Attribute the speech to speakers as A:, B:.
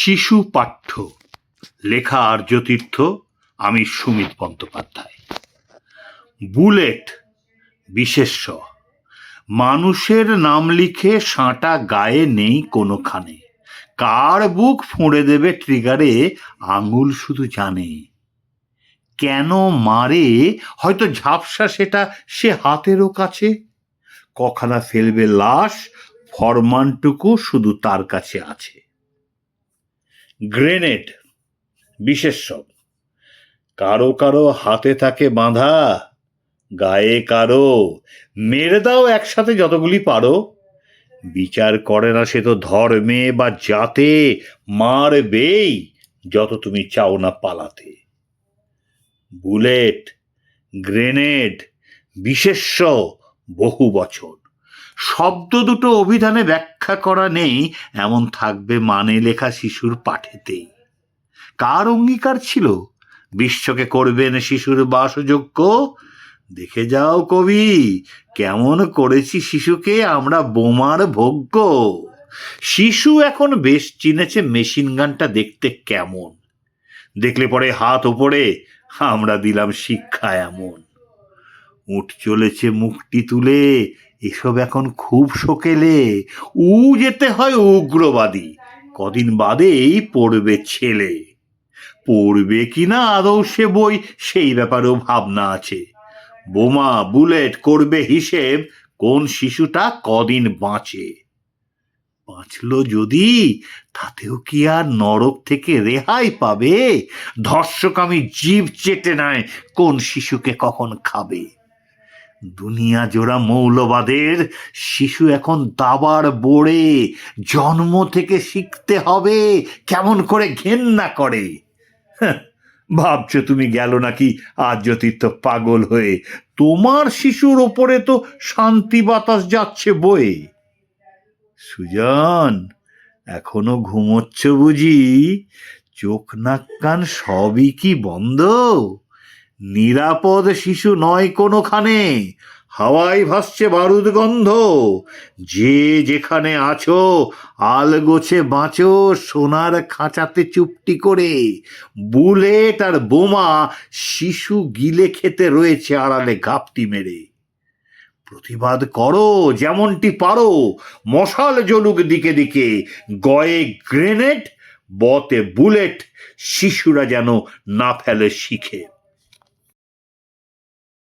A: শিশু পাঠ্য, লেখা আর্যতীর্থ, আমি সুমিত বন্দ্যোপাধ্যায়। বুলেট বিশেষ্য, মানুষের নাম লিখে সাঁটা গায়ে নেই কোনোখানে, কার বুক ফুঁড়ে দেবে ট্রিগারে আঙুল শুধু জানে। কেন মারে হয়তো ঝাপসা সেটা সে হাতেরও কাছে, কখানা ফেলবে লাশ ফরমানটুকু শুধু তার কাছে আছে। গ্রেনেড বিশেষ্য, কারো কারো হাতে থাকে বাঁধা, গায়ে কারো, মেরে দাও একসাথে যতগুলি পারো। বিচার করে না সে তো ধর্মে বা জাতে, মারবেই যত তুমি চাও না পালাতে। বুলেট, গ্রেনেড, বিশেষ্য, বহু বচন, শব্দ দুটো অভিধানে ব্যাখ্যা করা নেই এমন থাকবে মানে লেখা শিশুর পাঠেতেই। কার অঙ্গীকার ছিল বিশ্বকে করবেন শিশুর বাসযোগ্য? দেখে যাও কবি, কেমন করেছি শিশুকে আমরা বোমার ভোগ্য। শিশু এখন বেশ চিনেছে মেশিন গানটা দেখতে কেমন, দেখলে পরে হাত ওপরে আমরা দিলাম শিক্ষা এমন। উঠ চলেছে মুখটি তুলে, এসব এখন খুব শোকেলে, যেতে হয় উগ্রবাদী, কদিন বাদেই পড়বে ছেলে। পড়বে কিনা আদৌ সে বই সেই ব্যাপারেও ভাবনা আছে। বোমা বুলেট করবে হিসেব কোন শিশুটা কদিন বাঁচে। বাঁচলো যদি তাতেও কি আর নরক থেকে রেহাই পাবে? ধর্ষক আমি জীব চেটে নেয় কোন শিশুকে কখন খাবে। দুনিয়া জোড়া মৌলবাদের শিশু এখন দাবার বোড়ে, জন্ম থেকে শিখতে হবে কেমন করে ঘেন্না করে। ভাবছো তুমি গেল নাকি আর্যতীর্থ পাগল হয়ে, তোমার শিশুর ওপরে তো শান্তি বাতাস যাচ্ছে বয়ে। সুজন, এখনো ঘুমোচ্ছ বুঝি? চোখ নাক কান সবই কি বন্ধ? নিরাপদ শিশু নয় কোনোখানে, হাওয়ায় ভাসছে বারুদ গন্ধ। যে যেখানে আছো আলগোছে বাঁচো সোনার খাঁচাতে চুপটি করে। বুলেট আর বোমা শিশু গিলে খেতে রয়েছে আড়ালে ঘাপটি মেরে। প্রতিবাদ করো যেমনটি পারো, মশাল জ্বলুক দিকে দিকে, গয়ে গ্রেনেড বতে বুলেট, শিশুরা যেন না ফেলে শিখে।